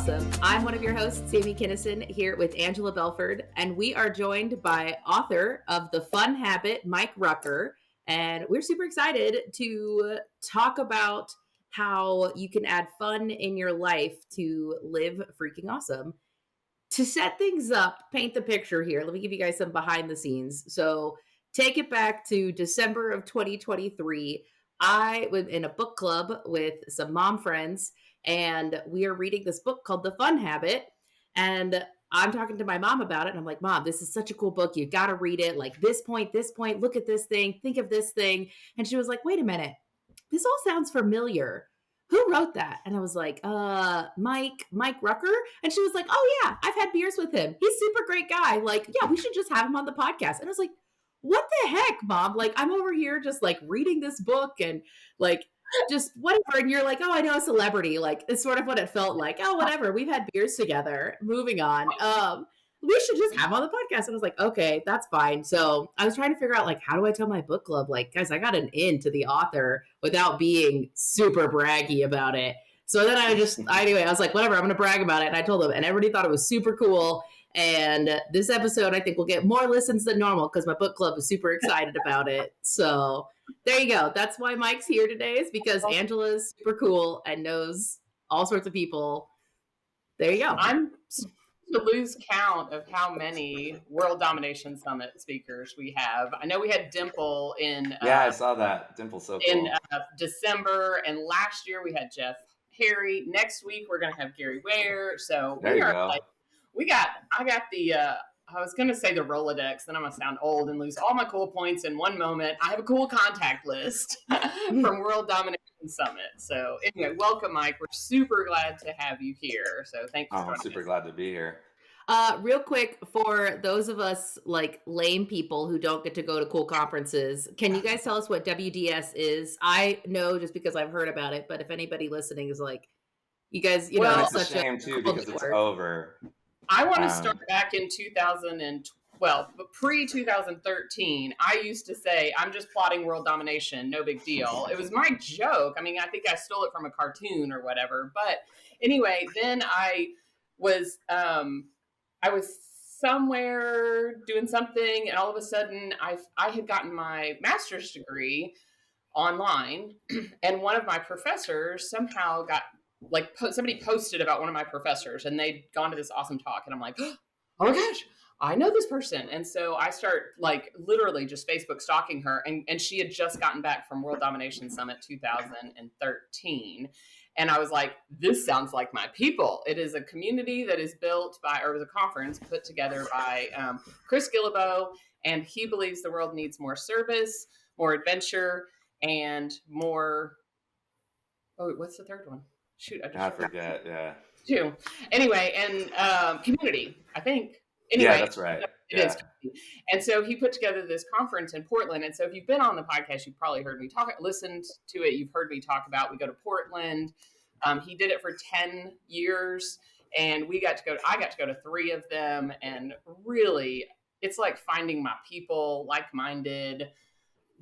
Awesome. I'm one of your hosts, Sami Kinnison, here with Angela Belford, and we are joined by author of The Fun Habit, Mike Rucker, and we're super excited to talk about how you can add fun in your life to live freaking awesome. To set things up, paint the picture here, let me give you guys some behind the scenes. So take it back to December of 2023. I was in a book club with some mom friends, and we are reading this book called The Fun Habit. And I'm talking to my mom about it, and I'm like, Mom, this is such a cool book. You got to read it. Like this point, look at this thing, think of this thing. And she was like, wait a minute, this all sounds familiar. Who wrote that? And I was like, Mike Rucker. And she was like, oh yeah, I've had beers with him. He's a super great guy. Like, yeah, we should just have him on the podcast. And I was like, what the heck, Mom? Like, I'm over here just like reading this book and like, just whatever. And you're like, oh, I know a celebrity. Like, it's sort of what it felt like. Oh, whatever. We've had beers together. Moving on. We should just have him on the podcast. And I was like, okay, that's fine. So I was trying to figure out, like, how do I tell my book club, like, guys, I got an in to the author without being super braggy about it. So then anyway, I was like, whatever, I'm going to brag about it. And I told them, and everybody thought it was super cool. And this episode, I think, will get more listens than normal because my book club is super excited about it. So there you go. That's why Mike's here today, is because Angela's super cool and knows all sorts of people. There you go. I'm to lose count of how many World Domination Summit speakers we have. I know we had Dimple in I saw that. Dimple's so cool. In December, and last year we had Jeff Harry. Next week we're gonna have Gary Ware. So there you go. I got the I was gonna say the Rolodex, then I'm gonna sound old and lose all my cool points in one moment. I have a cool contact list from World Domination Summit. So anyway, welcome, Mike. We're super glad to have you here. So thank you. I'm super glad to be here. Real quick, for those of us like lame people who don't get to go to cool conferences, can you guys tell us what WDS is? I know just because I've heard about it, but if anybody listening is like, you guys, know, it's such a shame too because it's over. I want to start back in 2012, but pre-2013, I used to say, I'm just plotting world domination, no big deal. It was my joke. I mean, I think I stole it from a cartoon or whatever. But anyway, then I was somewhere doing something, and all of a sudden I had gotten my master's degree online, and one of my professors somehow got, like, somebody posted about one of my professors, and they'd gone to this awesome talk, and I'm like, oh my gosh, I know this person. And so I start like literally just Facebook stalking her, and she had just gotten back from World Domination Summit 2013. And I was like, this sounds like my people. It is a community that is built by, or it was a conference put together by Chris Guillebeau, and he believes the world needs more service, more adventure, and more, what's the third one? Shoot, I forget. Yeah. Two. Anyway, and community, I think. Anyway, yeah, that's right. It is. And so he put together this conference in Portland. And so if you've been on the podcast, you've probably heard me listened to it. You've heard me talk about, we go to Portland. He did it for 10 years, and I got to go to 3 of them. And really, it's like finding my people, like-minded,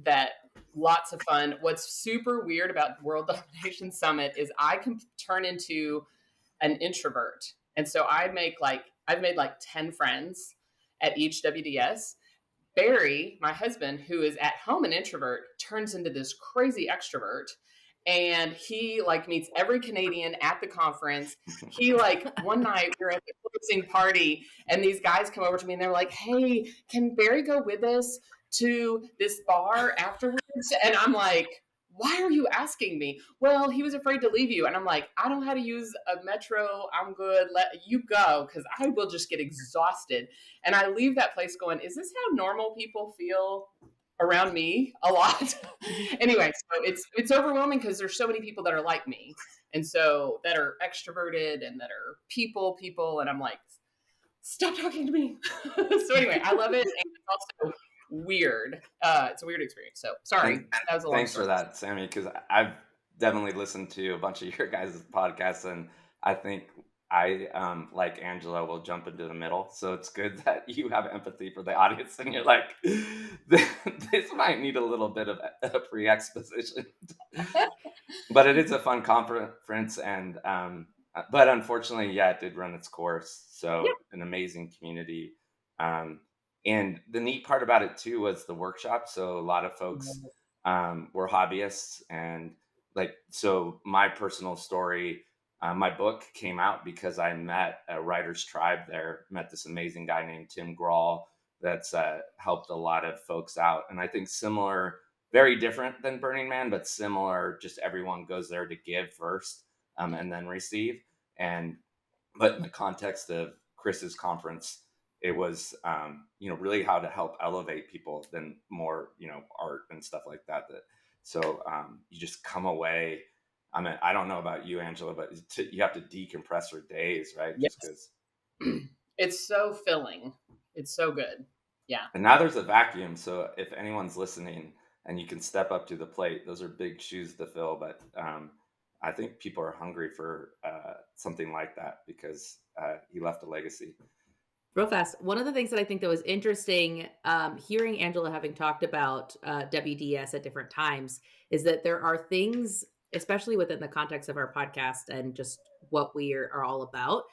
that lots of fun. What's super weird about World Domination Summit is I can turn into an introvert. And so I've made like 10 friends at each WDS. Barry, my husband, who is at home an introvert, turns into this crazy extrovert. And he like meets every Canadian at the conference. He like, one night we were at the closing party, and these guys come over to me and they're like, hey, can Barry go with us to this bar afterwards? And I'm like, why are you asking me? Well, he was afraid to leave you. And I'm like, I don't know how to use a metro. I'm good. Let you go, because I will just get exhausted. And I leave that place going, is this how normal people feel around me a lot? Anyway, so it's overwhelming because there's so many people that are like me. And so that are extroverted and that are people. And I'm like, stop talking to me. So anyway, I love it. And it's also weird. It's a weird experience. So sorry. That was a long Thanks story. for that, Sami, because I've definitely listened to a bunch of your guys' podcasts, and I think I, like Angela, will jump into the middle. So it's good that you have empathy for the audience, and you're like, this might need a little bit of a pre-exposition. But it is a fun conference, and But unfortunately, yeah, it did run its course. Yeah. So an amazing community. Um, and the neat part about it too was the workshop. So a lot of folks were hobbyists, and like, so my personal story, my book came out because I met a writer's tribe there, met this amazing guy named Tim Grawl that's helped a lot of folks out. And I think similar, very different than Burning Man, but similar, just everyone goes there to give first, and then receive. And but in the context of Chris's conference, it was really how to help elevate people than more art and stuff like that. So you just come away. I mean, I don't know about you, Angela, but you have to decompress for days, right? Just Yes. because. It's so filling. It's so good. Yeah. And now there's a vacuum, so if anyone's listening and you can step up to the plate, those are big shoes to fill. But I think people are hungry for something like that because he left a legacy. Real fast. One of the things that I think that was interesting, hearing Angela having talked about WDS at different times, is that there are things, especially within the context of our podcast and just what we are all about,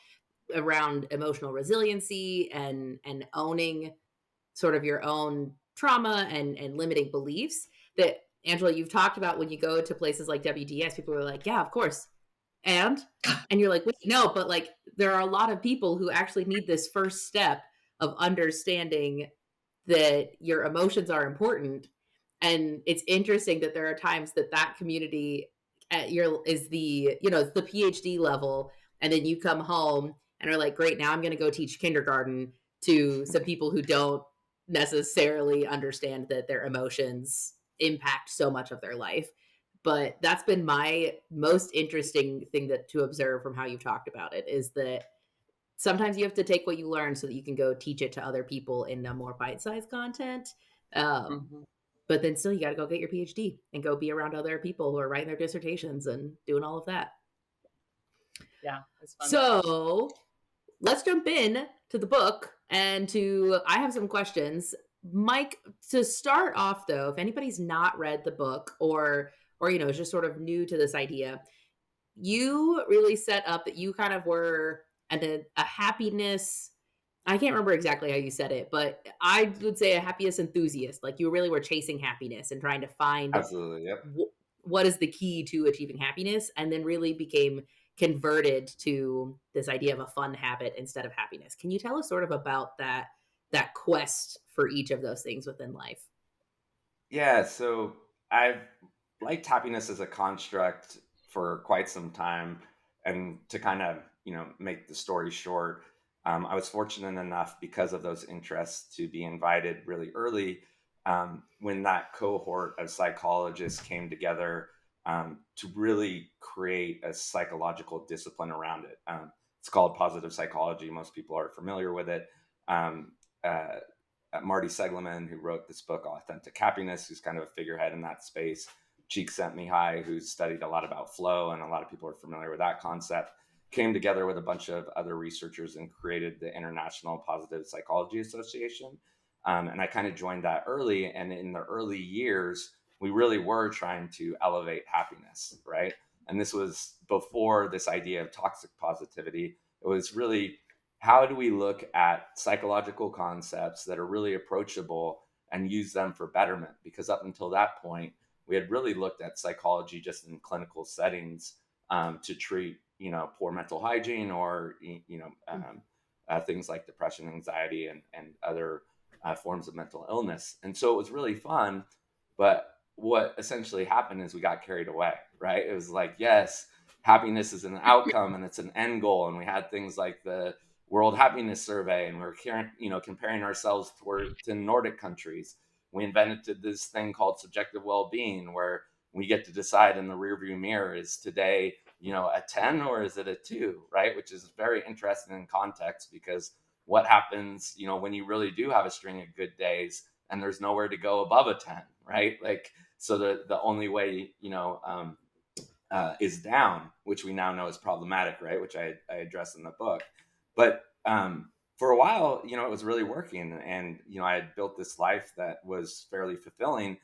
around emotional resiliency and owning sort of your own trauma and limiting beliefs that, Angela, you've talked about when you go to places like WDS, people are like, yeah, of course. And you're like, wait, no, but like there are a lot of people who actually need this first step of understanding that your emotions are important. And it's interesting that there are times that that community at your is the, it's the PhD level. And then you come home and are like, great, now I'm going to go teach kindergarten to some people who don't necessarily understand that their emotions impact so much of their life. But that's been my most interesting thing to observe from how you've talked about it, is that sometimes you have to take what you learn so that you can go teach it to other people in a more bite-sized content. Mhm. But then still, you got to go get your PhD and go be around other people who are writing their dissertations and doing all of that. Yeah, it's fun. So let's jump in to the book I have some questions. Mike, to start off though, if anybody's not read the book or is just sort of new to this idea, you really set up that you kind of were a happiness. I can't remember exactly how you said it, but I would say a happiness enthusiast. Like you really were chasing happiness and trying to find Absolutely, yep. what is the key to achieving happiness, and then really became converted to this idea of a fun habit instead of happiness. Can you tell us sort of about that quest for each of those things within life? Yeah, so I've liked happiness as a construct for quite some time. And to kind of, make the story short, I was fortunate enough because of those interests to be invited really early when that cohort of psychologists came together to really create a psychological discipline around it. It's called positive psychology. Most people are familiar with it. Um, uh, Marty Seligman, who wrote this book, Authentic Happiness, who's kind of a figurehead in that space. Csikszentmihalyi, who's studied a lot about flow, and a lot of people are familiar with that concept, came together with a bunch of other researchers and created the International Positive Psychology Association. And I kind of joined that early. And in the early years, we really were trying to elevate happiness, right? And this was before this idea of toxic positivity. It was really, how do we look at psychological concepts that are really approachable and use them for betterment? Because up until that point, we had really looked at psychology just in clinical settings to treat, poor mental hygiene or, things like depression, anxiety, and other forms of mental illness. And so it was really fun. But what essentially happened is we got carried away, right? It was like, yes, happiness is an outcome and it's an end goal. And we had things like the World Happiness Survey, and we were comparing ourselves to Nordic countries. We invented this thing called subjective well-being, where we get to decide in the rearview mirror, is today a 10 or is it a 2, right? Which is very interesting in context, because what happens when you really do have a string of good days and there's nowhere to go above a 10, right? Like, so the only way is down, which we now know is problematic, right? Which I address in the book. But for a while, it was really working, and I had built this life that was fairly fulfilling.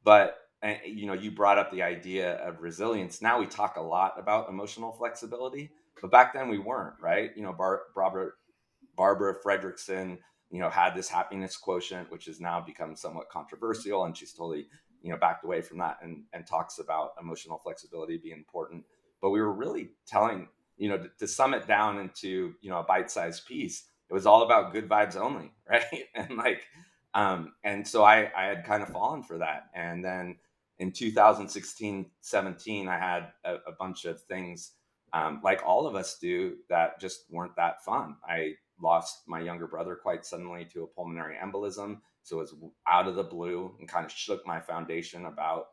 But you brought up the idea of resilience. Now we talk a lot about emotional flexibility, But back then we weren't, right? Barbara Fredrickson, had this happiness quotient, which has now become somewhat controversial, and she's totally, backed away from that and talks about emotional flexibility being important. But we were really telling, to sum it down into, a bite-sized piece, it was all about good vibes only, right? And so I had kind of fallen for that. And then in 2016, 17, I had a bunch of things, like all of us do, that just weren't that fun. I lost my younger brother quite suddenly to a pulmonary embolism. So it was out of the blue and kind of shook my foundation about,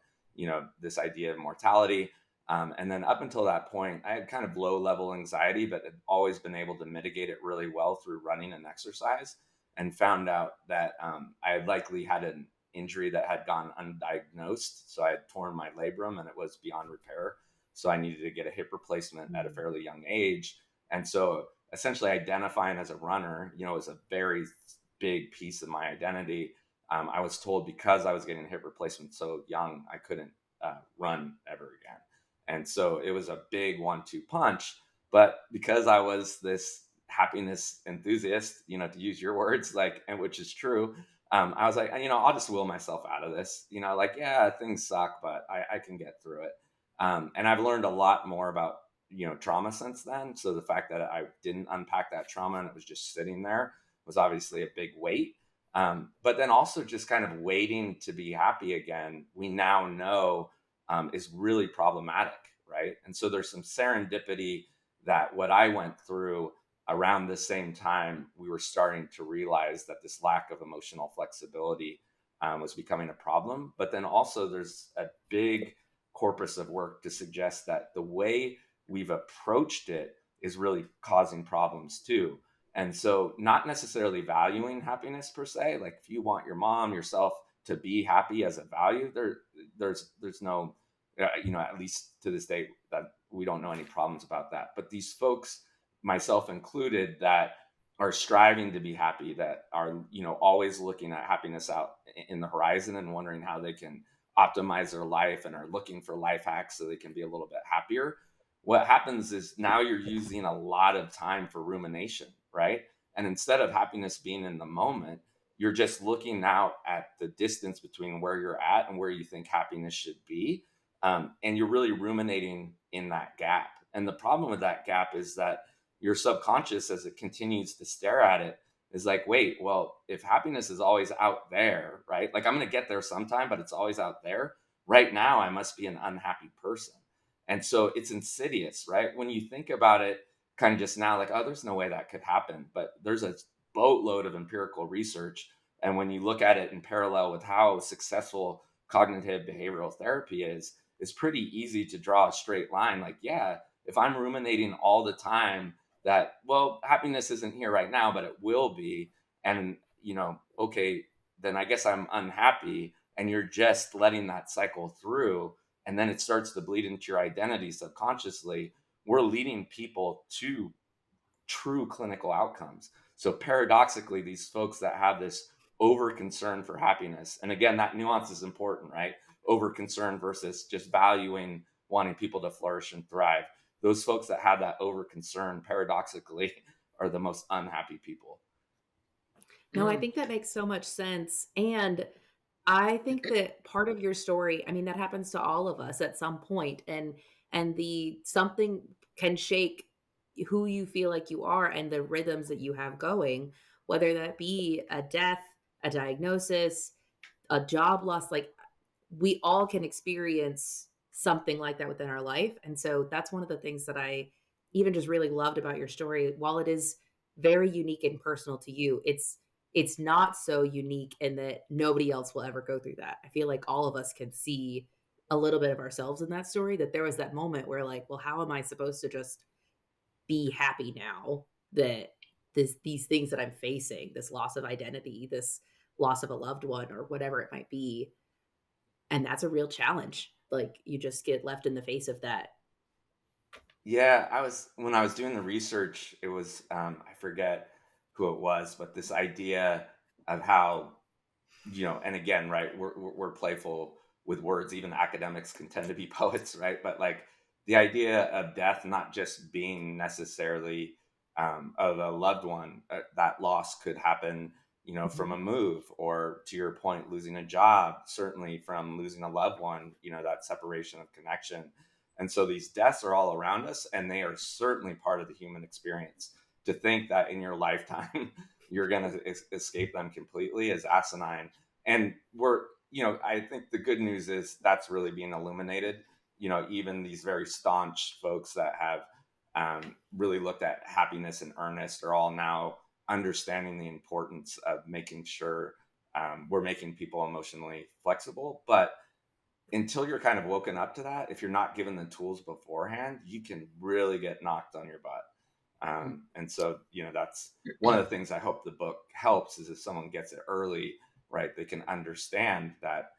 this idea of mortality. And then up until that point, I had kind of low level anxiety, but had always been able to mitigate it really well through running and exercise, and found out that I had likely had an injury that had gone undiagnosed. So I had torn my labrum and it was beyond repair. So I needed to get a hip replacement at a fairly young age. And so essentially identifying as a runner, is a very big piece of my identity. I was told because I was getting a hip replacement so young, I couldn't run ever again. And so it was a big 1-2 punch. But because I was this happiness enthusiast, to use your words, and which is true, I was like, I'll just will myself out of this, yeah, things suck, but I can get through it. And I've learned a lot more about, trauma since then. So the fact that I didn't unpack that trauma and it was just sitting there was obviously a big weight. But then also just kind of waiting to be happy again, we now know is really problematic, right? And so there's some serendipity that what I went through around the same time, we were starting to realize that this lack of emotional flexibility was becoming a problem. But then also there's a big corpus of work to suggest that the way we've approached it is really causing problems too. And so not necessarily valuing happiness per se, like if you want your mom, yourself to be happy as a value, there's no, at least to this day, that we don't know any problems about that. But these folks, myself included, that are striving to be happy, that are, always looking at happiness out in the horizon and wondering how they can optimize their life and are looking for life hacks so they can be a little bit happier. What happens is now you're using a lot of time for rumination, right? And instead of happiness being in the moment, you're just looking out at the distance between where you're at and where you think happiness should be. And you're really ruminating in that gap. And the problem with that gap is that your subconscious, as it continues to stare at it, is like, wait, well, if happiness is always out there, right? Like I'm going to get there sometime, but it's always out there. Right now, I must be an unhappy person. And so it's insidious, right? When you think about it kind of just now, like, oh, there's no way that could happen. But there's a boatload of empirical research. And when you look at it in parallel with how successful cognitive behavioral therapy is, it's pretty easy to draw a straight line. Like, yeah, if I'm ruminating all the time that, well, happiness isn't here right now, but it will be. And, okay, then I guess I'm unhappy. And you're just letting that cycle through. And then it starts to bleed into your identity subconsciously. We're leading people to true clinical outcomes. So paradoxically, these folks that have this over concern for happiness, and again, that nuance is important, right? Over concern versus just valuing wanting people to flourish and thrive. Those folks that have that over concern paradoxically are the most unhappy people. No, I think that makes so much sense. And I think that part of your story, I mean, that happens to all of us at some point, and the something can shake who you feel like you are and the rhythms that you have going, whether that be a death, a diagnosis, a job loss. Like we all can experience something like that within our life. And so that's one of the things that I even just really loved about your story. While it is very unique and personal to you, it's not so unique in that nobody else will ever go through that. I feel like all of us can see a little bit of ourselves in that story, that there was that moment where like, well, how am I supposed to just be happy now that these things that I'm facing, this loss of identity, this loss of a loved one or whatever it might be. And that's a real challenge. Like you just get left in the face of that. Yeah, when I was doing the research, it was, I forget who it was, but this idea of how, and again, right, we're playful with words. Even academics can tend to be poets, right? But like the idea of death not just being necessarily of a loved one, that loss could happen, from a move, or to your point, losing a job, certainly from losing a loved one, that separation of connection. And so these deaths are all around us, and they are certainly part of the human experience. To think that in your lifetime you're going to escape them completely is asinine. And I think the good news is that's really being illuminated. Even these very staunch folks that have really looked at happiness in earnest are all now understanding the importance of making sure we're making people emotionally flexible. But until you're kind of woken up to that, if you're not given the tools beforehand, you can really get knocked on your butt. And so, that's one of the things I hope the book helps, is if someone gets it early, right, they can understand that,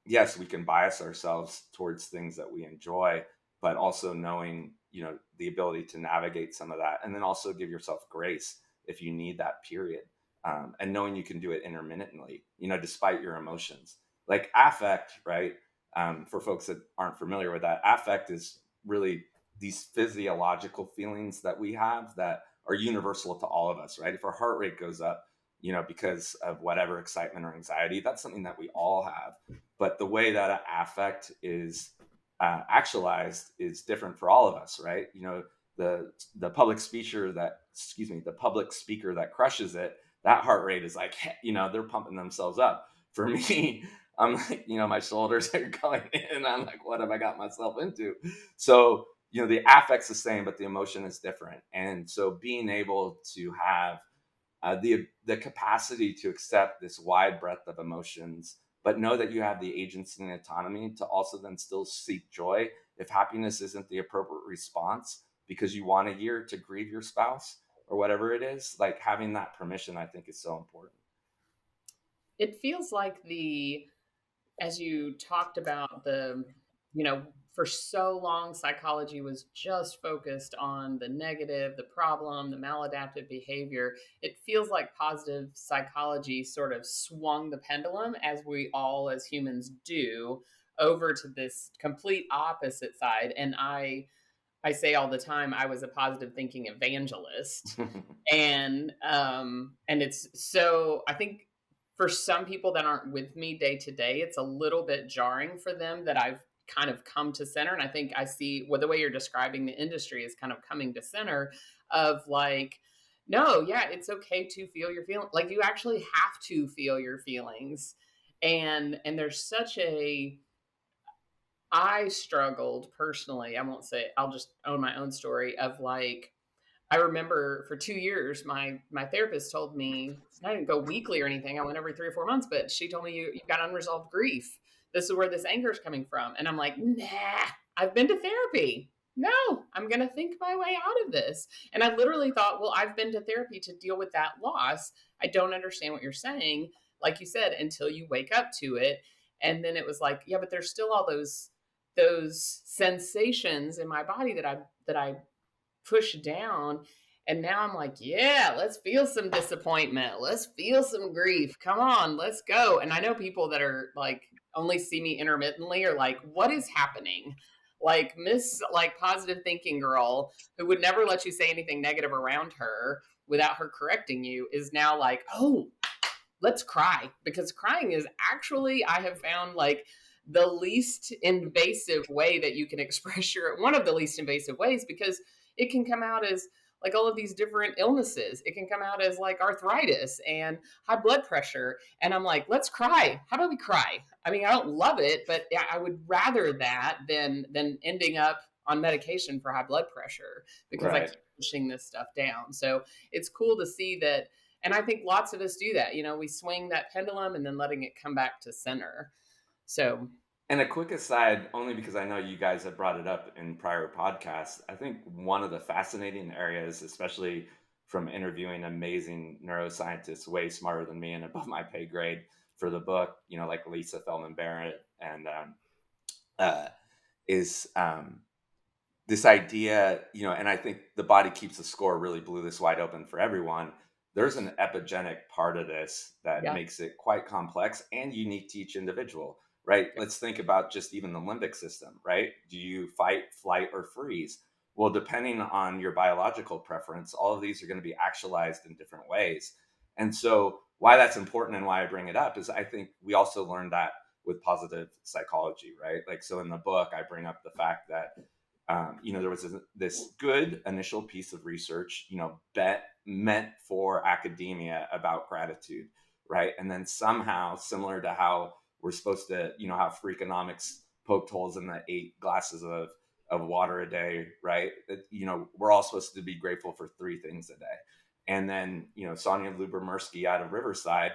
yes, we can bias ourselves towards things that we enjoy, but also knowing, the ability to navigate some of that, and then also give yourself grace if you need that period, and knowing you can do it intermittently, despite your emotions. Like affect, right? For folks that aren't familiar with that, affect is really these physiological feelings that we have that are universal to all of us, right? If our heart rate goes up, because of whatever excitement or anxiety, that's something that we all have. But the way that affect is actualized is different for all of us, right? The public speaker that crushes it, that heart rate is like, they're pumping themselves up. For me, I'm like, my shoulders are going in. I'm like, what have I got myself into? So, the affect's the same, but the emotion is different. And so being able to have the capacity to accept this wide breadth of emotions, but know that you have the agency and autonomy to also then still seek joy if happiness isn't the appropriate response because you want a year to grieve your spouse or whatever it is. Like, having that permission, I think, is so important. It feels like as you talked about for so long, psychology was just focused on the negative, the problem, the maladaptive behavior. It feels like positive psychology sort of swung the pendulum, as we all as humans do, over to this complete opposite side. And I say all the time, I was a positive thinking evangelist. And it's so, I think, for some people that aren't with me day to day, it's a little bit jarring for them that I've kind of come to center. And I think I see the way you're describing the industry is kind of coming to center of like, no, yeah, it's okay to feel your feelings. Like, you actually have to feel your feelings. And there's such I struggled personally. I'll just own my own story of like, I remember for 2 years, my therapist told me, I didn't go weekly or anything. I went every 3 or 4 months, but she told me, you've got unresolved grief. This is where this anger is coming from. And I'm like, nah, I've been to therapy. No, I'm going to think my way out of this. And I literally thought, well, I've been to therapy to deal with that loss. I don't understand what you're saying, like you said, until you wake up to it. And then it was like, yeah, but there's still all those sensations in my body that I push down. And now I'm like, yeah, let's feel some disappointment. Let's feel some grief. Come on, let's go. And I know people that are like, only see me intermittently are like, what is happening? Like Miss like positive thinking girl who would never let you say anything negative around her without her correcting you is now like, oh, let's cry. Because crying is actually, I have found, like the least invasive way that you can express one of the least invasive ways, because it can come out as like all of these different illnesses. It can come out as like arthritis and high blood pressure. And I'm like, let's cry. How do we cry? I mean, I don't love it, but I would rather that than ending up on medication for high blood pressure, because I Right. keep pushing this stuff down. So it's cool to see that. And I think lots of us do that. We swing that pendulum and then letting it come back to center. So, And a quick aside, only because I know you guys have brought it up in prior podcasts, I think one of the fascinating areas, especially from interviewing amazing neuroscientists way smarter than me and above my pay grade for the book, like Lisa Feldman Barrett, and uh, is this idea, and I think The Body Keeps the Score really blew this wide open for everyone. There's an epigenetic part of this that yeah. makes it quite complex and unique to each individual. right? Let's think about just even the limbic system, right? Do you fight, flight, or freeze? Well, depending on your biological preference, all of these are going to be actualized in different ways. And so, why that's important and why I bring it up is I think we also learned that with positive psychology, right? Like, so in the book, I bring up the fact that, there was this good initial piece of research, meant for academia about gratitude, right? And then somehow, similar to how we're supposed to, have Freakonomics poked holes in the 8 glasses of water a day, right? We're all supposed to be grateful for 3 things a day. And then, Sonia Lubomirsky out of Riverside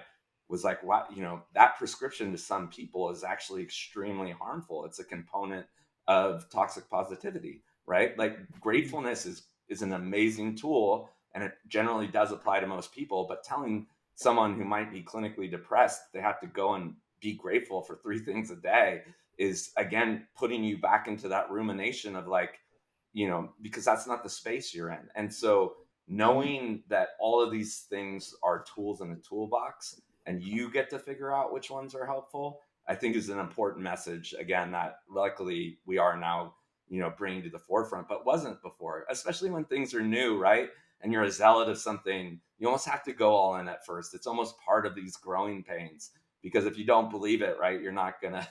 was like, wow, that prescription to some people is actually extremely harmful. It's a component of toxic positivity, right? Like gratefulness is an amazing tool and it generally does apply to most people, but telling someone who might be clinically depressed they have to go and be grateful for 3 things a day is again putting you back into that rumination of like, because that's not the space you're in. And so knowing that all of these things are tools in the toolbox and you get to figure out which ones are helpful, I think is an important message, again, that luckily we are now, bringing to the forefront, but wasn't before, especially when things are new, right? And you're a zealot of something, you almost have to go all in at first. It's almost part of these growing pains, because if you don't believe it, right, you're not gonna,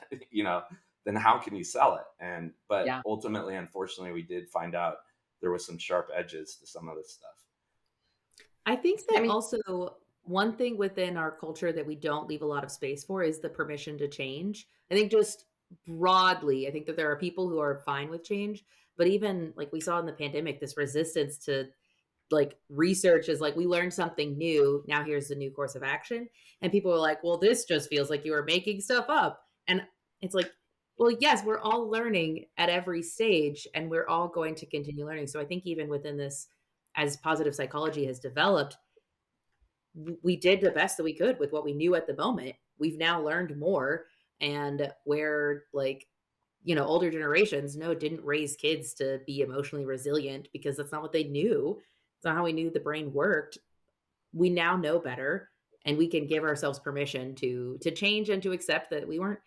then how can you sell it? But Yeah. ultimately, unfortunately, we did find out there was some sharp edges to some of this stuff. I think I that mean, also one thing within our culture that we don't leave a lot of space for is the permission to change. I think just broadly, I think that there are people who are fine with change, but even like we saw in the pandemic, this resistance to like research is like we learned something new, now here's the new course of action. And people are like, well, this just feels like you are making stuff up. And it's like, well, yes, we're all learning at every stage and we're all going to continue learning. So I think even within this, as positive psychology has developed, we did the best that we could with what we knew at the moment. We've now learned more, and where like older generations didn't raise kids to be emotionally resilient because that's not what they knew. It's not how we knew the brain worked. We now know better, and we can give ourselves permission to change and to accept that we weren't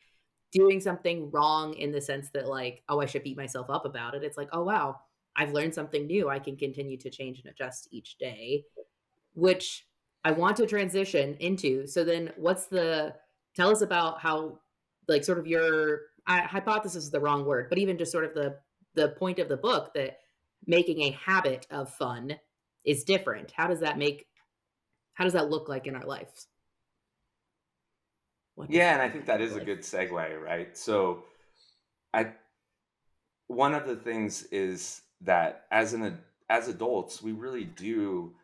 doing something wrong in the sense that like, oh, I should beat myself up about it. It's like, oh wow, I've learned something new. I can continue to change and adjust each day, which I want to transition into. So then tell us about how, like, sort of your hypothesis is the wrong word, but even just sort of the point of the book that making a habit of fun is different. How does that look like in our lives? Yeah, and I think that is a good segue, right? So I one of the things is that as adults, we really do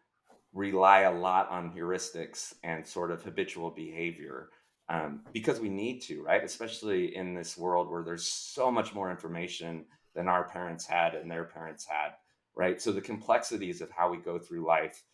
rely a lot on heuristics and sort of habitual behavior, because we need to, right? Especially in this world where there's so much more information than our parents had and their parents had, right? So the complexities of how we go through life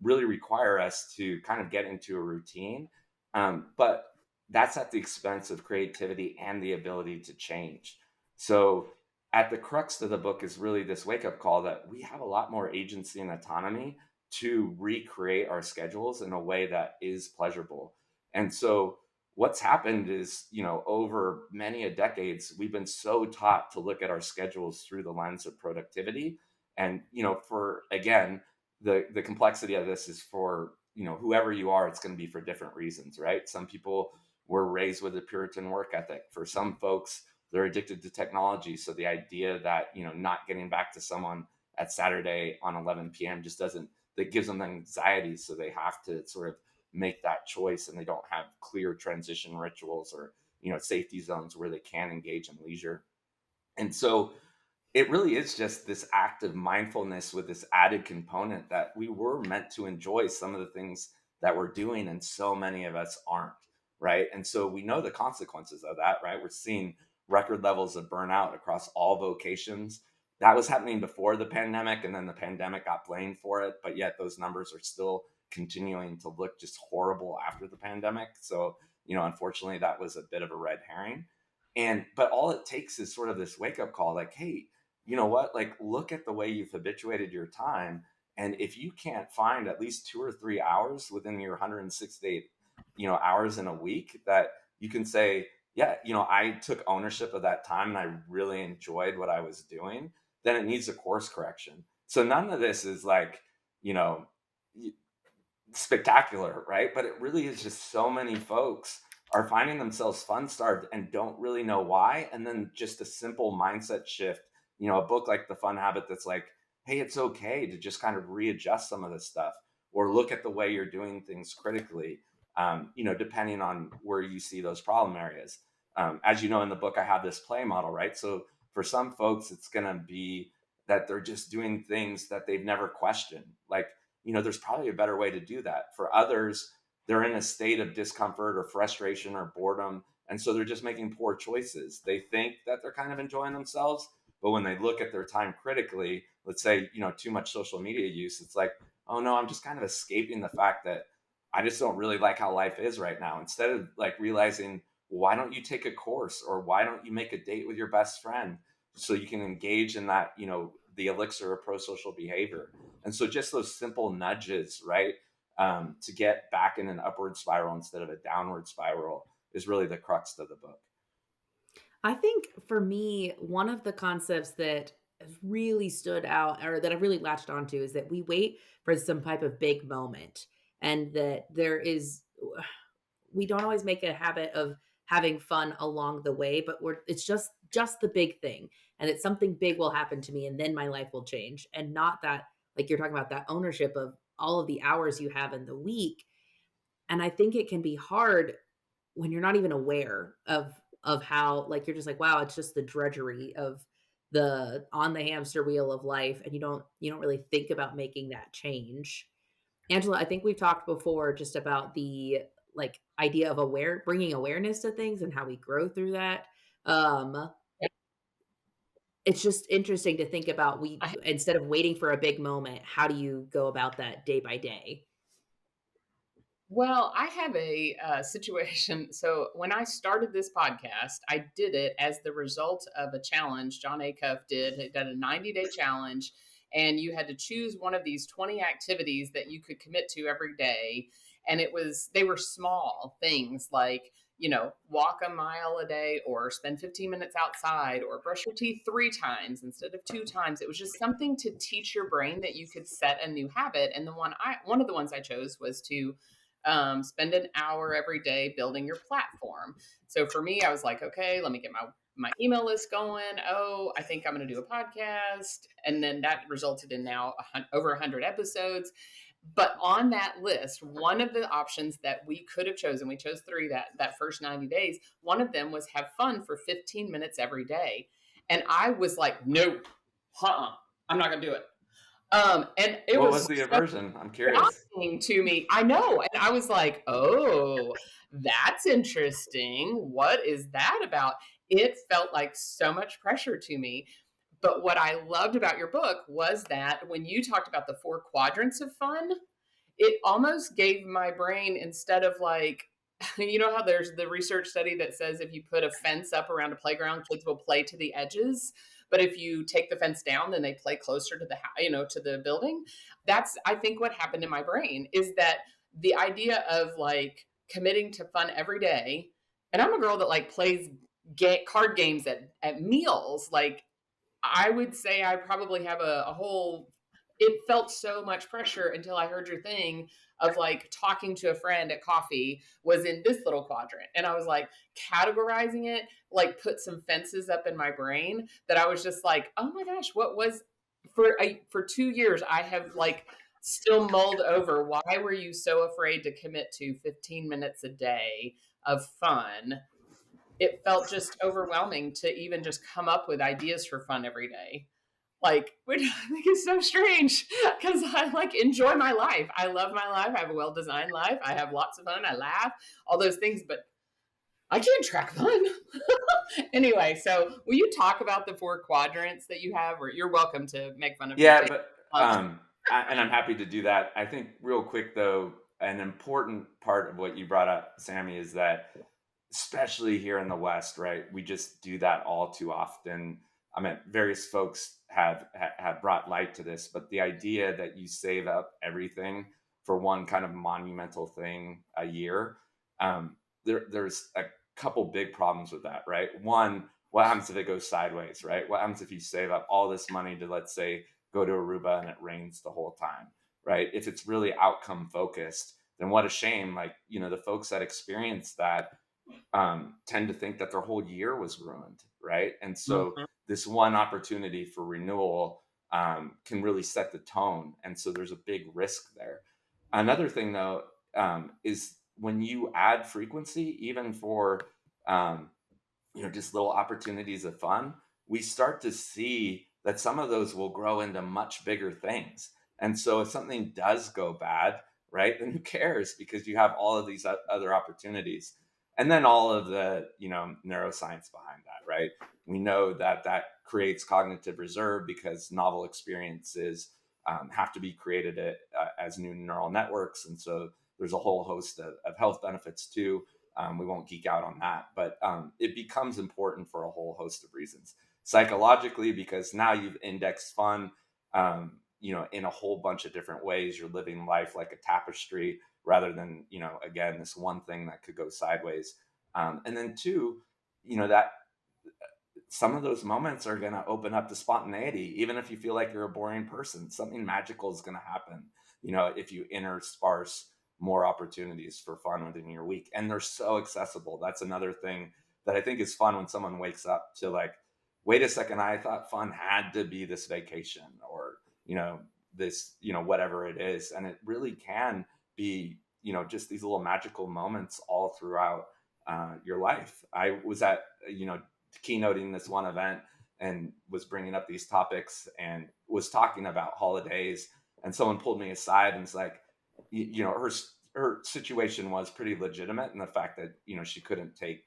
really require us to kind of get into a routine, but that's at the expense of creativity and the ability to change. So at the crux of the book is really this wake up call that we have a lot more agency and autonomy to recreate our schedules in a way that is pleasurable. And so what's happened is, over many a decades, we've been so taught to look at our schedules through the lens of productivity. And, for again, the complexity of this is for, whoever you are, it's going to be for different reasons, right? Some people were raised with a Puritan work ethic. For some folks, they're addicted to technology. So the idea that, not getting back to someone at Saturday on 11 p.m. just doesn't, that gives them anxiety. So they have to sort of make that choice, and they don't have clear transition rituals or, safety zones where they can engage in leisure. And so it really is just this act of mindfulness with this added component that we were meant to enjoy some of the things that we're doing, and so many of us aren't, right? And so we know the consequences of that, right? We're seeing record levels of burnout across all vocations. That was happening before the pandemic, and then the pandemic got blamed for it, but yet those numbers are still continuing to look just horrible after the pandemic. So, unfortunately, that was a bit of a red herring. But all it takes is sort of this wake up call, like, hey, you know what? Like, look at the way you've habituated your time. And if you can't find at least 2 or 3 hours within your 168, hours in a week that you can say, yeah, I took ownership of that time and I really enjoyed what I was doing, then it needs a course correction. So none of this is like, you know, spectacular, right? But it really is just so many folks are finding themselves fun starved and don't really know why. And then just a simple mindset shift, a book like The Fun Habit that's like, hey, it's okay to just kind of readjust some of this stuff or look at the way you're doing things critically, depending on where you see those problem areas. As you know, in the book, I have this play model, right? So for some folks, it's going to be that they're just doing things that they've never questioned. Like, there's probably a better way to do that. For others, they're in a state of discomfort or frustration or boredom. And so they're just making poor choices. They think that they're kind of enjoying themselves, but when they look at their time critically, let's say, too much social media use, it's like, oh no, I'm just kind of escaping the fact that I just don't really like how life is right now. Instead of like realizing, why don't you take a course or why don't you make a date with your best friend so you can engage in that, the elixir of pro-social behavior. And so just those simple nudges, right, to get back in an upward spiral instead of a downward spiral is really the crux of the book. I think for me, one of the concepts that has really stood out or that I've really latched onto is that we wait for some type of big moment and that we don't always make a habit of having fun along the way, but it's just the big thing. And that something big will happen to me and then my life will change. And not that, like you're talking about, that ownership of all of the hours you have in the week. And I think it can be hard when you're not even aware of how, like, you're just like, wow, it's just the drudgery of the on the hamster wheel of life, and you don't really think about making that change. Angela, I think we've talked before just about the, like, idea of bringing awareness to things and how we grow through that. um it's just interesting to think about, we I, instead of waiting for a big moment, how do you go about that day by day? well, I have a situation. So when I started this podcast, I did it as the result of a challenge John Acuff did. He did a 90-day challenge, and you had to choose one of these 20 activities that you could commit to every day. And they were small things like, walk a mile a day or spend 15 minutes outside or brush your teeth 3 times instead of 2 times. It was just something to teach your brain that you could set a new habit. And one of the ones I chose was to spend an hour every day building your platform. So for me, I was like, okay, let me get my email list going. Oh, I think I'm going to do a podcast. And then that resulted in now over 100 episodes. But on that list, one of the options that we could have chosen, we chose 3 that first 90 days. One of them was have fun for 15 minutes every day. And I was like, nope, I'm not going to do it. And it What was was the so aversion? I'm curious. shocking to me. I know. And I was like, oh, that's interesting. What is that about? It felt like so much pressure to me. But what I loved about your book was that when you talked about the 4 quadrants of fun, it almost gave my brain, instead of like, how there's the research study that says if you put a fence up around a playground, kids will play to the edges. But if you take the fence down, then they play closer to to the building. That's, I think, what happened in my brain is that the idea of like committing to fun every day. And I'm a girl that like plays card games at meals. Like, I would say I probably have a whole, it felt so much pressure until I heard your thing of like talking to a friend at coffee was in this little quadrant. And I was like categorizing it, like put some fences up in my brain that I was just like, oh my gosh, what was for 2 years, I have like still mulled over, why were you so afraid to commit to 15 minutes a day of fun? It felt just overwhelming to even just come up with ideas for fun every day. Like, which I think is so strange because I like enjoy my life. I love my life. I have a well-designed life. I have lots of fun. I laugh, all those things, but I can't track fun. Anyway, so will you talk about the 4 quadrants that you have, or you're welcome to make fun of me? Yeah, but and I'm happy to do that. I think real quick though, an important part of what you brought up, Sami, is that especially here in the West, right? We just do that all too often. I mean, various folks have brought light to this, but the idea that you save up everything for one kind of monumental thing a year, there's a couple big problems with that, right? One, what happens if it goes sideways, right? What happens if you save up all this money to, let's say, go to Aruba and it rains the whole time, right? If it's really outcome focused, then what a shame. Like, the folks that experience that tend to think that their whole year was ruined, right? And so Mhm. this one opportunity for renewal can really set the tone. And so there's a big risk there. Another thing, though, is when you add frequency, even for um, just little opportunities of fun, we start to see that some of those will grow into much bigger things. And so if something does go bad, right, then who cares? Because you have all of these other opportunities. And then all of the, neuroscience behind that, right? We know that that creates cognitive reserve because novel experiences have to be created as new neural networks. And so there's a whole host of health benefits too. We won't geek out on that, but it becomes important for a whole host of reasons. Psychologically, because now you've indexed fun, in a whole bunch of different ways. You're living life like a tapestry rather than, again, this one thing that could go sideways. And then two, that some of those moments are going to open up to spontaneity. Even if you feel like you're a boring person, something magical is going to happen, if you intersparse more opportunities for fun within your week. And they're so accessible. That's another thing that I think is fun when someone wakes up to, like, wait a second, I thought fun had to be this vacation or, this, whatever it is. And it really can be, just these little magical moments all throughout your life. I was at, keynoting this one event and was bringing up these topics and was talking about holidays, and someone pulled me aside and was like, her situation was pretty legitimate in the fact that she couldn't take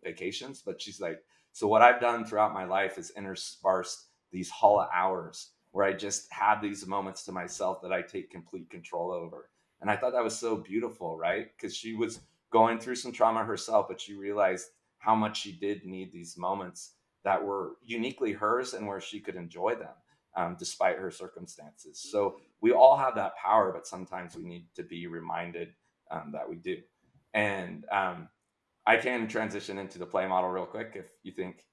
vacations, but she's like, so what I've done throughout my life is interspersed these holla hours where I just have these moments to myself that I take complete control over. And I thought that was so beautiful, right? Because she was going through some trauma herself, but she realized how much she did need these moments that were uniquely hers and where she could enjoy them despite her circumstances. So we all have that power, but sometimes we need to be reminded that we do. And I can transition into the play model real quick if you think.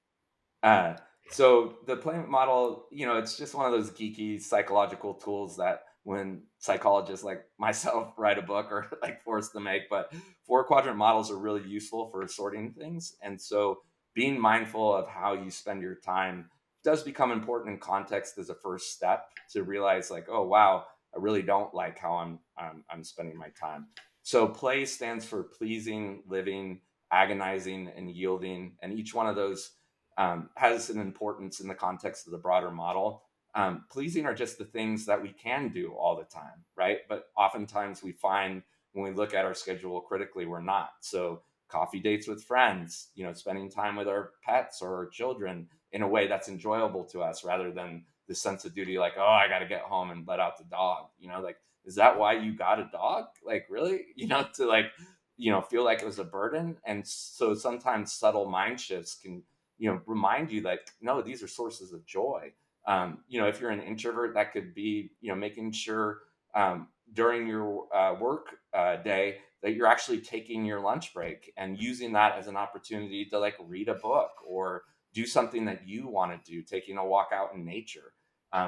Uh, so the play model, it's just one of those geeky psychological tools that when psychologists like myself write a book or like forced to make, but 4 quadrant models are really useful for sorting things. And so being mindful of how you spend your time does become important in context as a first step to realize, like, oh, wow, I really don't like how I'm spending my time. So play stands for pleasing, living, agonizing, and yielding. And each one of those has an importance in the context of the broader model. Pleasing are just the things that we can do all the time, right? But oftentimes we find when we look at our schedule critically, we're not. So coffee dates with friends, spending time with our pets or our children in a way that's enjoyable to us rather than the sense of duty, like, oh, I got to get home and let out the dog, like, is that why you got a dog? Like, really, to like, feel like it was a burden. And so sometimes subtle mind shifts can, remind you, like, no, these are sources of joy. If you're an introvert, that could be, making sure during your work day that you're actually taking your lunch break and using that as an opportunity to, like, read a book or do something that you want to do, taking a walk out in nature.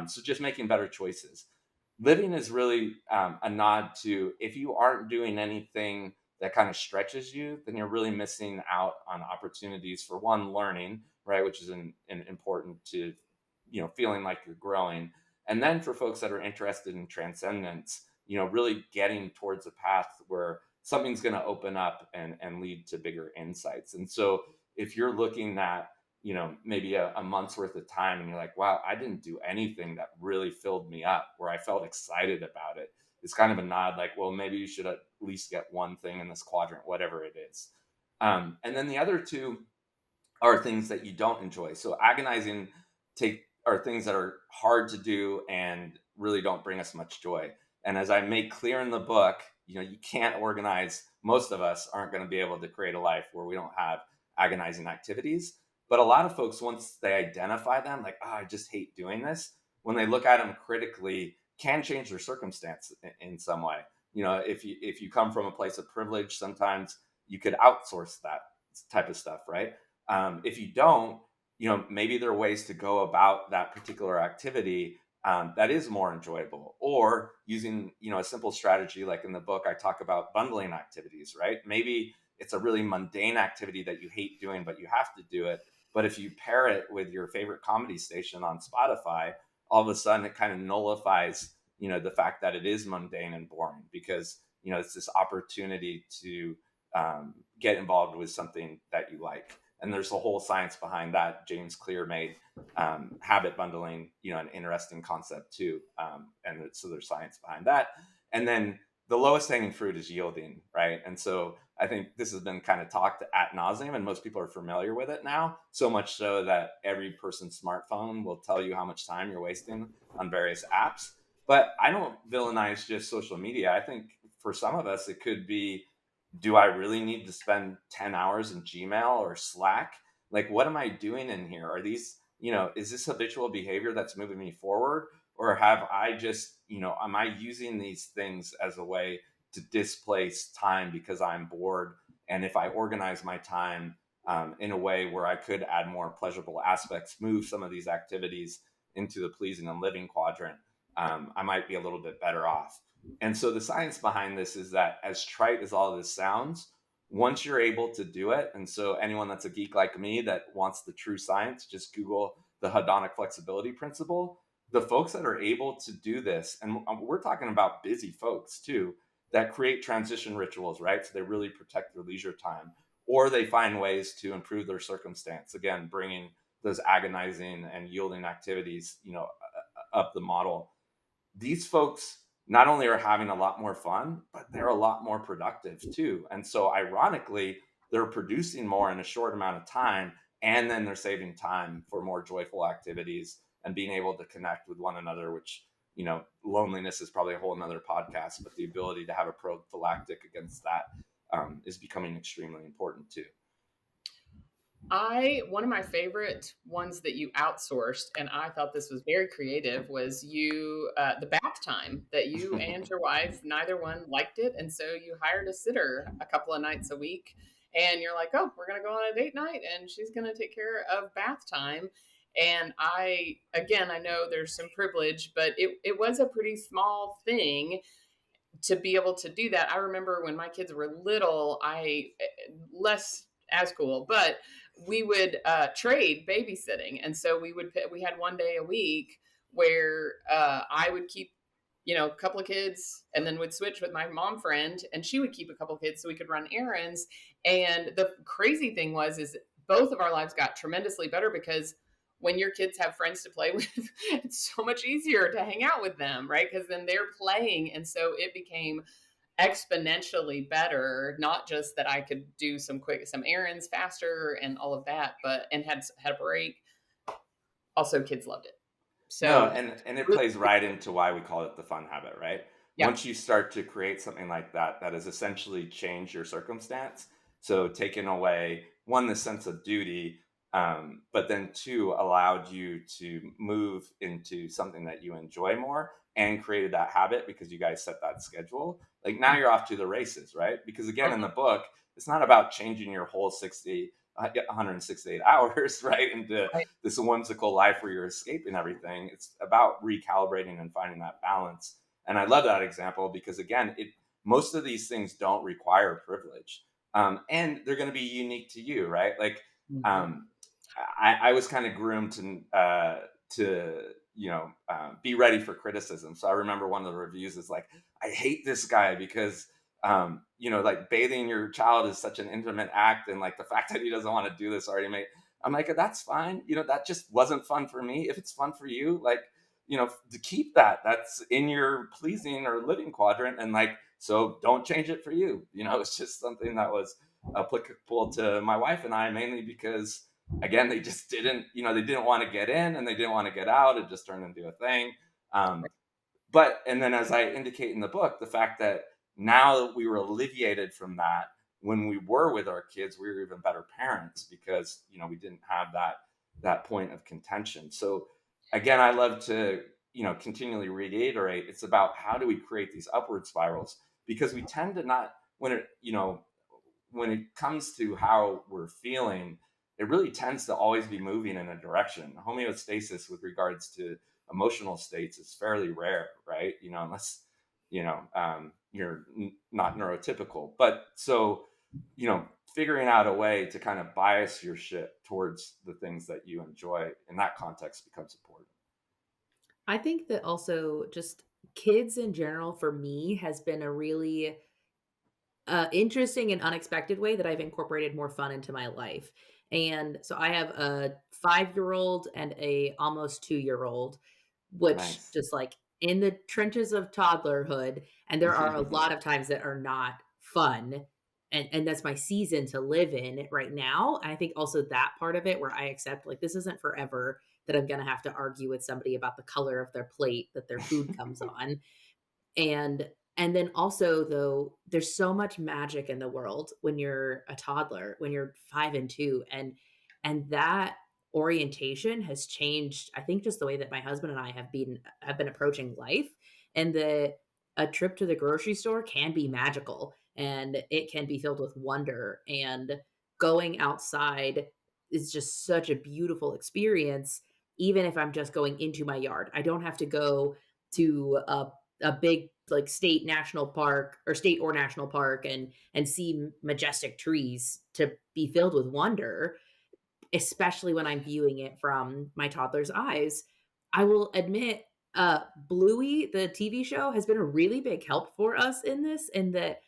So just making better choices. Living is really a nod to, if you aren't doing anything that kind of stretches you, then you're really missing out on opportunities for one, learning, right, which is important to, feeling like you're growing. And then for folks that are interested in transcendence, really getting towards a path where something's going to open up and lead to bigger insights. And so if you're looking at, maybe a month's worth of time and you're like, wow, I didn't do anything that really filled me up, where I felt excited about it, it's kind of a nod, like, well, maybe you should at least get one thing in this quadrant, whatever it is. And then the other two are things that you don't enjoy. So agonizing are things that are hard to do and really don't bring us much joy. And as I make clear in the book, you can't organize. Most of us aren't going to be able to create a life where we don't have agonizing activities. But a lot of folks, once they identify them, like, oh, I just hate doing this, when they look at them critically, can change their circumstance in some way. If you come from a place of privilege, sometimes you could outsource that type of stuff, right? If you don't, maybe there are ways to go about that particular activity that is more enjoyable, or using, a simple strategy. Like in the book, I talk about bundling activities, right? Maybe it's a really mundane activity that you hate doing, but you have to do it. But if you pair it with your favorite comedy station on Spotify, all of a sudden it kind of nullifies, the fact that it is mundane and boring, because, it's this opportunity to get involved with something that you like. And there's a whole science behind that. James Clear made habit bundling, an interesting concept too. And so there's science behind that. And then the lowest hanging fruit is yielding, right? And so I think this has been kind of talked ad nauseum, and most people are familiar with it now. So much so that every person's smartphone will tell you how much time you're wasting on various apps. But I don't villainize just social media. I think for some of us, it could be, do I really need to spend 10 hours in Gmail or Slack? Like, what am I doing in here? Are these, is this habitual behavior that's moving me forward? Or have I just, am I using these things as a way to displace time because I'm bored? And if I organize my time in a way where I could add more pleasurable aspects, move some of these activities into the pleasing and living quadrant, I might be a little bit better off. And so the science behind this is that, as trite as all of this sounds, once you're able to do it, and so anyone that's a geek like me that wants the true science, just Google the hedonic flexibility principle. The folks that are able to do this, and we're talking about busy folks too, that create transition rituals, right? So they really protect their leisure time, or they find ways to improve their circumstance. Again, bringing those agonizing and yielding activities, up the model. These folks not only are having a lot more fun, but they're a lot more productive too. And so ironically, they're producing more in a short amount of time, and then they're saving time for more joyful activities and being able to connect with one another, which, loneliness is probably a whole nother podcast, but the ability to have a prophylactic against that is becoming extremely important too. One of my favorite ones that you outsourced, and I thought this was very creative, was the bath time that you and your wife, neither one liked it. And so you hired a sitter a couple of nights a week, and you're like, oh, we're going to go on a date night and she's going to take care of bath time. And I know there's some privilege, but it was a pretty small thing to be able to do that. I remember when my kids were little, less as cool, but we would trade babysitting. And so we had one day a week where I would keep, a couple of kids, and then would switch with my mom friend, and she would keep a couple of kids so we could run errands. And the crazy thing is both of our lives got tremendously better, because when your kids have friends to play with, it's so much easier to hang out with them, right? Because then they're playing. And so it became exponentially better, not just that I could do some errands faster and all of that, and had a break. Also, kids loved it. So no, and it plays right into why we call it the fun habit, right? Yeah. Once you start to create something like that has essentially changed your circumstance. So taking away, one, the sense of duty, but then two, allowed you to move into something that you enjoy more, and created that habit because you guys set that schedule. Like, now you're off to the races, right? Because again, in the book, it's not about changing your whole 168 hours, right, into this whimsical life where you're escaping everything. It's about recalibrating and finding that balance. And I love that example because, again, most of these things don't require privilege, and they're going to be unique to you, right? Like, I was kind of groomed to be ready for criticism. So I remember one of the reviews is like, I hate this guy because like, bathing your child is such an intimate act, and like the fact that he doesn't want to do this already made. I'm like, that's fine. That just wasn't fun for me. If it's fun for you, like, to keep that's in your pleasing or living quadrant, and like, so don't change it for you. It's just something that was applicable to my wife and I, mainly because, again, they just didn't, they didn't want to get in and they didn't want to get out. It just turned into a thing. And then, as I indicate in the book, the fact that now that we were alleviated from that, when we were with our kids, we were even better parents because, we didn't have that point of contention. So again, I love to, continually reiterate, it's about how do we create these upward spirals, because we tend to not, when when it comes to how we're feeling, it really tends to always be moving in a direction. Homeostasis with regards to emotional states is fairly rare, right? Unless you're not neurotypical. But so, figuring out a way to kind of bias your shit towards the things that you enjoy in that context becomes important. I think that also just kids in general for me has been a really interesting and unexpected way that I've incorporated more fun into my life. And so I have a 5-year-old and a almost 2-year-old, which Nice. just like in the trenches of toddlerhood, and there are a lot of times that are not fun. And that's my season to live in right now. And I think also that part of it where I accept like this isn't forever that I'm gonna have to argue with somebody about the color of their plate that their food comes on. And then also though, there's so much magic in the world when you're a toddler, when you're 5 and 2, and that orientation has changed, I think, just the way that my husband and I have been approaching life, and that a trip to the grocery store can be magical, and it can be filled with wonder, and going outside is just such a beautiful experience, even if I'm just going into my yard. I don't have to go to a big like state or national park and see majestic trees to be filled with wonder, especially when I'm viewing it from my toddler's eyes. I will admit, Bluey, the TV show, has been a really big help for us in this, and that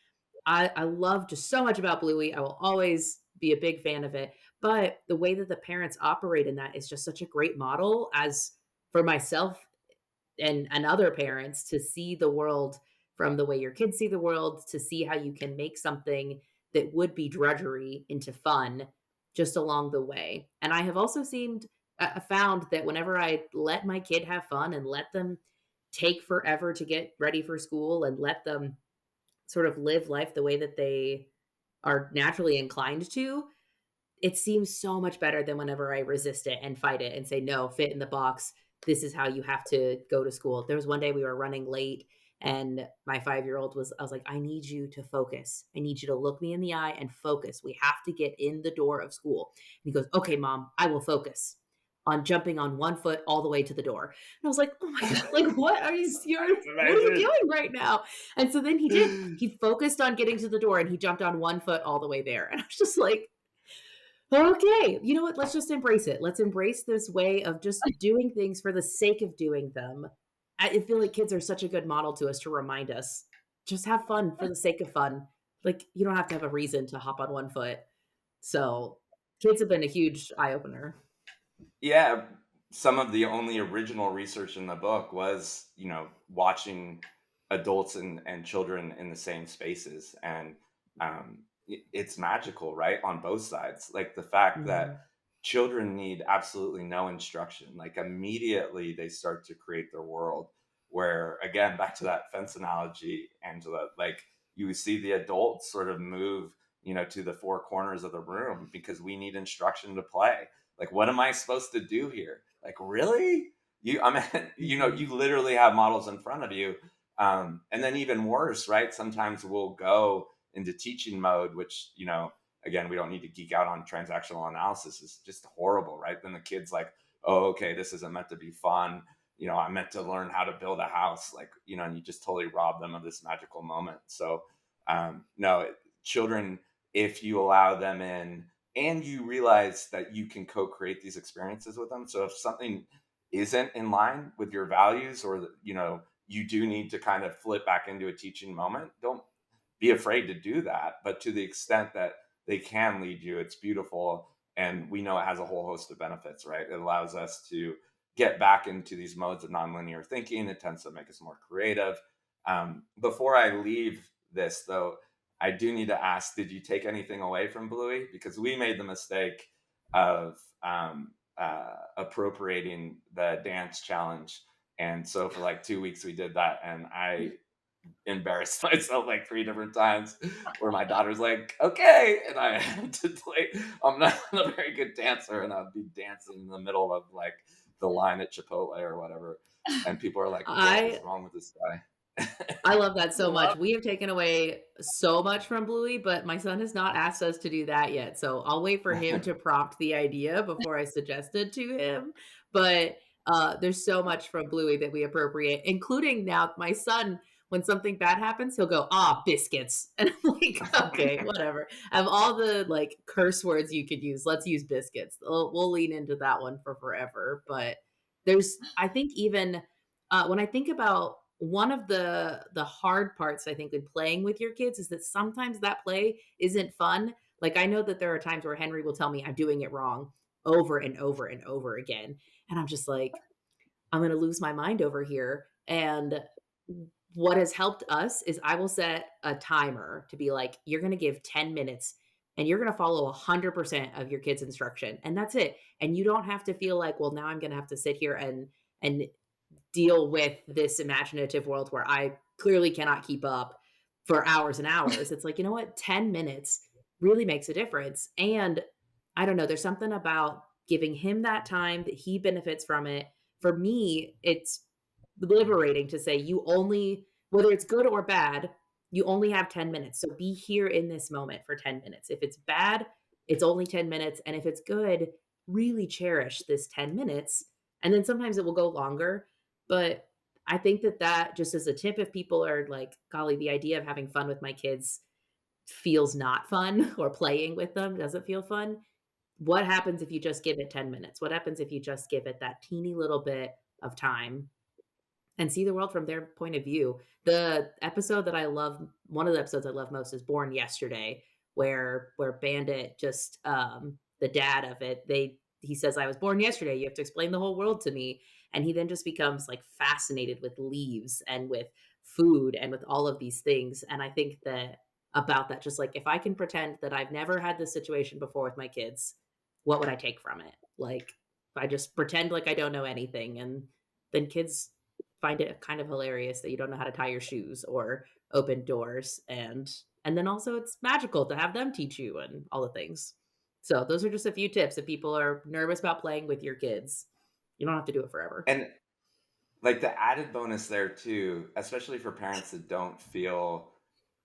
I love just so much about Bluey. I will always be a big fan of it. But the way that the parents operate in that is just such a great model as for myself and other parents to see the world from the way your kids see the world, to see how you can make something that would be drudgery into fun just along the way. And I have also found that whenever I let my kid have fun and let them take forever to get ready for school and let them sort of live life the way that they are naturally inclined to, it seems so much better than whenever I resist it and fight it and say, "No, fit in the box. This is how you have to go to school." There was one day we were running late and my 5-year-old I was like, "I need you to focus. I need you to look me in the eye and focus. We have to get in the door of school." And he goes, "Okay, mom, I will focus on jumping on one foot all the way to the door." And I was like, "Oh my God, like what are you Amazing. doing right now?" And so then he did. He focused on getting to the door and he jumped on one foot all the way there. And I was just like, okay, you know what? Let's just embrace it. Let's embrace this way of just doing things for the sake of doing them. I feel like kids are such a good model to us to remind us just have fun for the sake of fun. Like, you don't have to have a reason to hop on one foot. So, kids have been a huge eye opener. Yeah, some of the only original research in the book was, watching adults and children in the same spaces. And it's magical, right? On both sides. Like the fact Mhm. that children need absolutely no instruction. Like immediately they start to create their world. Where, again, back to that fence analogy, Angela, like you see the adults sort of move, to the four corners of the room because we need instruction to play. Like, what am I supposed to do here? Like, really? I mean, Mhm. you literally have models in front of you. And then even worse, right? Sometimes we'll go into teaching mode, which, again, we don't need to geek out on transactional analysis. It's just horrible, right? Then the kid's like, oh, okay, this isn't meant to be fun. I meant to learn how to build a house. Like, and you just totally rob them of this magical moment. So, no, children, if you allow them in, and you realize that you can co-create these experiences with them. So if something isn't in line with your values, or you do need to kind of flip back into a teaching moment, don't be afraid to do that. But to the extent that they can lead you, it's beautiful. And we know it has a whole host of benefits, right? It allows us to get back into these modes of nonlinear thinking. It tends to make us more creative. Before I leave this, though, I do need to ask, did you take anything away from Bluey? Because we made the mistake of appropriating the dance challenge. And so for like 2 weeks, we did that. And I embarrassed myself like 3 different times where my daughter's like, okay. And I had to I'm not a very good dancer. And I'd be dancing in the middle of like the line at Chipotle or whatever. And people are like, what is I wrong with this guy? I love that so much. Love We have taken away so much from Bluey, but my son has not asked us to do that yet. So I'll wait for him to prompt the idea before I suggest it to him. But there's so much from Bluey that we appropriate, including now my son. When something bad happens, he'll go, "Ah, biscuits," and I'm like, "Okay, whatever." Of all the like curse words you could use, let's use biscuits. We'll lean into that one for forever. But I think even when I think about one of the hard parts, I think, in playing with your kids is that sometimes that play isn't fun. Like I know that there are times where Henry will tell me I'm doing it wrong over and over and over again, and I'm just like, I'm going to lose my mind over here. And what has helped us is I will set a timer to be like, you're going to give 10 minutes and you're going to follow 100% of your kid's instruction. And that's it. And you don't have to feel like, well, now I'm going to have to sit here and deal with this imaginative world where I clearly cannot keep up for hours and hours. It's like, you know what? 10 minutes really makes a difference. And I don't know, there's something about giving him that time that he benefits from it. For me, it's liberating to say you only, whether it's good or bad, you only have 10 minutes. So be here in this moment for 10 minutes. If it's bad, it's only 10 minutes. And if it's good, really cherish this 10 minutes. And then sometimes it will go longer. But I think that just as a tip, if people are like, golly, the idea of having fun with my kids feels not fun or playing with them doesn't feel fun. What happens if you just give it 10 minutes? What happens if you just give it that teeny little bit of time and see the world from their point of view? The episode that I love, one of the episodes I love most is Born Yesterday, where Bandit just the dad of it, he says, I was born yesterday. You have to explain the whole world to me. And he then just becomes like fascinated with leaves and with food and with all of these things. And I think that about that, just like if I can pretend that I've never had this situation before with my kids, what would I take from it? Like if I just pretend like I don't know anything, and then kids find it kind of hilarious that you don't know how to tie your shoes or open doors, and then also it's magical to have them teach you and all the things. So those are just a few tips if people are nervous about playing with your kids. You don't have to do it forever. And like the added bonus there too, especially for parents that don't feel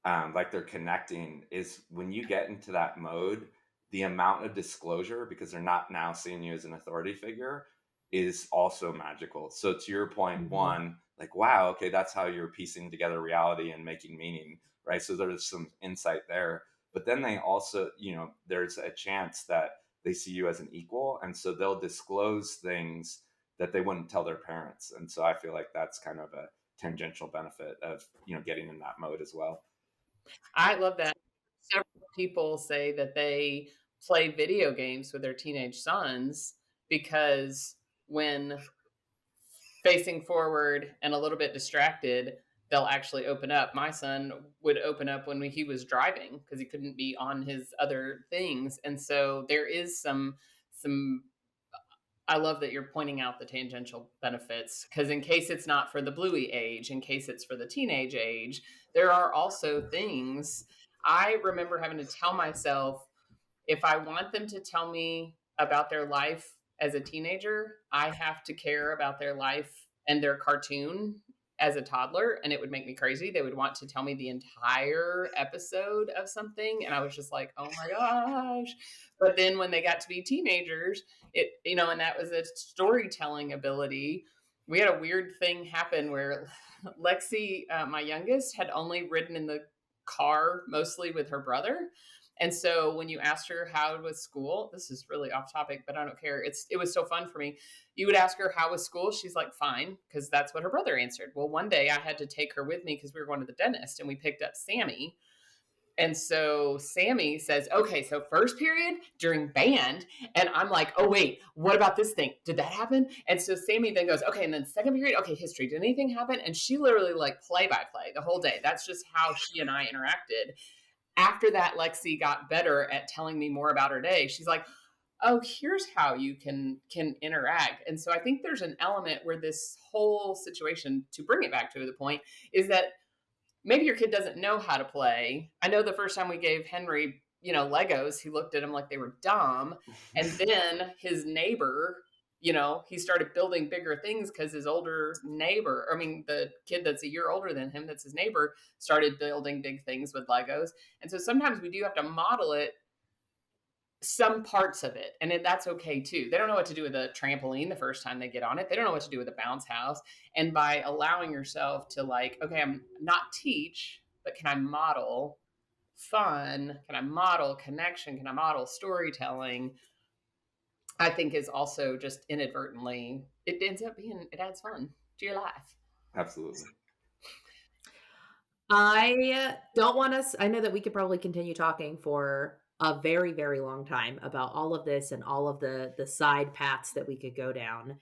like they're connecting, is when you get into that mode, the amount of disclosure, because they're not now seeing you as an authority figure, is also magical. So to your point, one, like, wow, okay, that's how you're piecing together reality and making meaning, right? So there's some insight there. But then they also, there's a chance that they see you as an equal. And so they'll disclose things that they wouldn't tell their parents. And so I feel like that's kind of a tangential benefit of, getting in that mode as well. I love that. Several people say that they play video games with their teenage sons because when facing forward and a little bit distracted, they'll actually open up. My son would open up when he was driving because he couldn't be on his other things. And so there is some I love that you're pointing out the tangential benefits, because in case it's not for the Bluey age, in case it's for the teenage age, there are also things. I remember having to tell myself, if I want them to tell me about their life as a teenager, I have to care about their life and their cartoon as a toddler, and it would make me crazy. They would want to tell me the entire episode of something, and I was just like, oh my gosh. But then when they got to be teenagers, and that was a storytelling ability. We had a weird thing happen where Lexi, my youngest, had only ridden in the car mostly with her brother. And so when you asked her how was school, this is really off topic, but I don't care. It was so fun for me. You would ask her, how was school? She's like, fine, because that's what her brother answered. Well, one day I had to take her with me because we were going to the dentist, and we picked up Sami. And so Sami says, okay, so first period during band. And I'm like, oh, wait, what about this thing? Did that happen? And so Sami then goes, okay, and then second period, okay, history. Did anything happen? And she literally like play by play the whole day. That's just how she and I interacted. After that, Lexi got better at telling me more about her day. She's like, oh, here's how you can interact. And so I think there's an element where this whole situation, to bring it back to the point, is that maybe your kid doesn't know how to play. I know the first time we gave Henry, Legos, he looked at them like they were dumb. And then his neighbor, he started building bigger things because his older neighbor, the kid that's a year older than him, that's his neighbor, started building big things with Legos. And so sometimes we do have to model it, some parts of it, and that's okay too. They don't know what to do with a trampoline the first time they get on it. They don't know what to do with a bounce house. And by allowing yourself to okay, I'm not teach, but can I model fun? Can I model connection? Can I model storytelling? I think is also just inadvertently, it adds fun to your life. Absolutely. I don't want us, I know that we could probably continue talking for a very, very long time about all of this and all of the side paths that we could go down.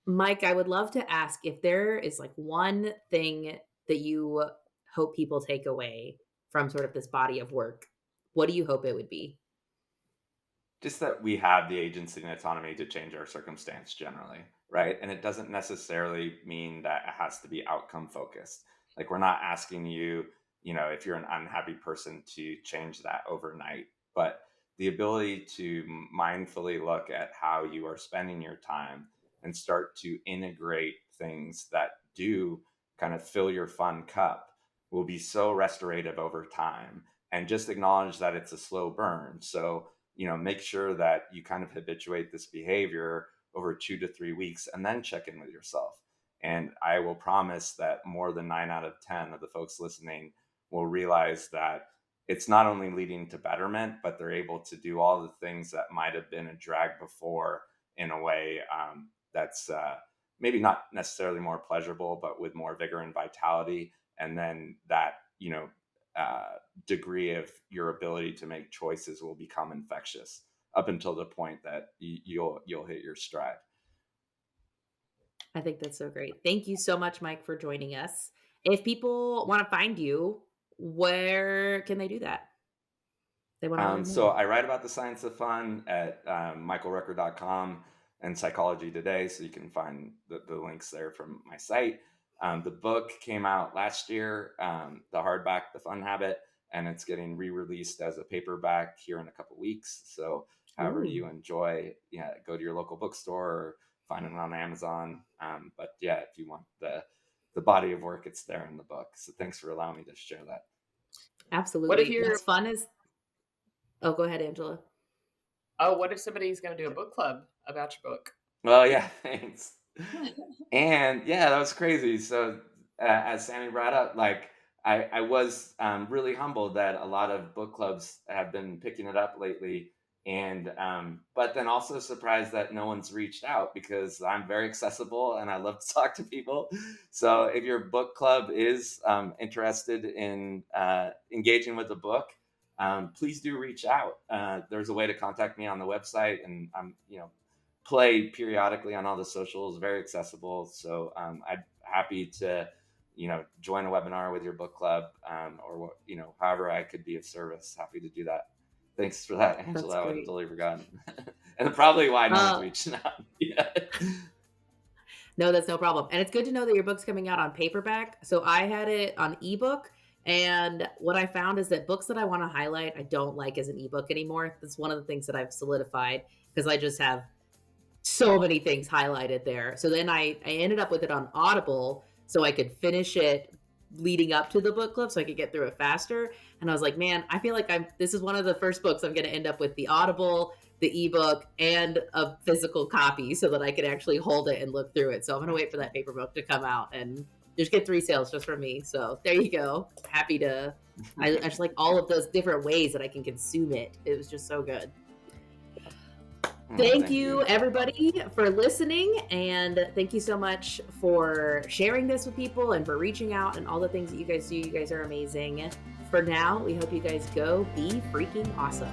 Mike, I would love to ask if there is one thing that you hope people take away from sort of this body of work. What do you hope it would be? Just that we have the agency and autonomy to change our circumstance generally, right? And it doesn't necessarily mean that it has to be outcome focused. We're not asking you, if you're an unhappy person, to change that overnight, but the ability to mindfully look at how you are spending your time and start to integrate things that do kind of fill your fun cup will be so restorative over time. And just acknowledge that it's a slow burn. So, make sure that you kind of habituate this behavior over 2 to 3 weeks and then check in with yourself. And I will promise that more than 9 out of 10 of the folks listening will realize that it's not only leading to betterment, but they're able to do all the things that might have been a drag before in a way that's maybe not necessarily more pleasurable, but with more vigor and vitality. And then that, degree of your ability to make choices will become infectious up until the point that you'll hit your stride. I think that's so great. Thank you so much, Mike, for joining us. If people want to find you, where can they do that? They want to so I write about the science of fun at michaelrucker.com and Psychology Today, so you can find the links there from my site. The book came out last year, the hardback, The Fun Habit, and it's getting re-released as a paperback here in a couple weeks. So however you enjoy, go to your local bookstore or find it on Amazon. But yeah, if you want the body of work, it's there in the book. So thanks for allowing me to share that. Absolutely. What if you're fun is? Oh, go ahead, Angela. Oh, what if somebody's going to do a book club about your book? Well, yeah, thanks. And yeah, that was crazy. So as Sami brought up, I was really humbled that a lot of book clubs have been picking it up lately. And but then also surprised that no one's reached out, because I'm very accessible and I love to talk to people. So if your book club is interested in engaging with the book, please do reach out. There's a way to contact me on the website, and I'm play periodically on all the socials, very accessible. So I'm happy to join a webinar with your book club, or however I could be of service. Happy to do that. Thanks for that, Angela. I would have totally forgotten. And probably why no one's reaching out. Yeah. No, that's no problem. And it's good to know that your book's coming out on paperback. So I had it on ebook. And what I found is that books that I want to highlight, I don't like as an ebook anymore. That's one of the things that I've solidified, because I just have so many things highlighted there. So then I ended up with it on Audible so I could finish it leading up to the book club so I could get through it faster. And I was like, man, I feel like this is one of the first books I'm going to end up with the Audible, the ebook, and a physical copy so that I could actually hold it and look through it. So I'm going to wait for that paper book to come out and just get 3 sales just from me. So there you go. Happy to, I just like all of those different ways that I can consume it. It was just so good. Thank you, everybody, for listening. And thank you so much for sharing this with people and for reaching out and all the things that you guys do. You guys are amazing. For now, we hope you guys go be freaking awesome.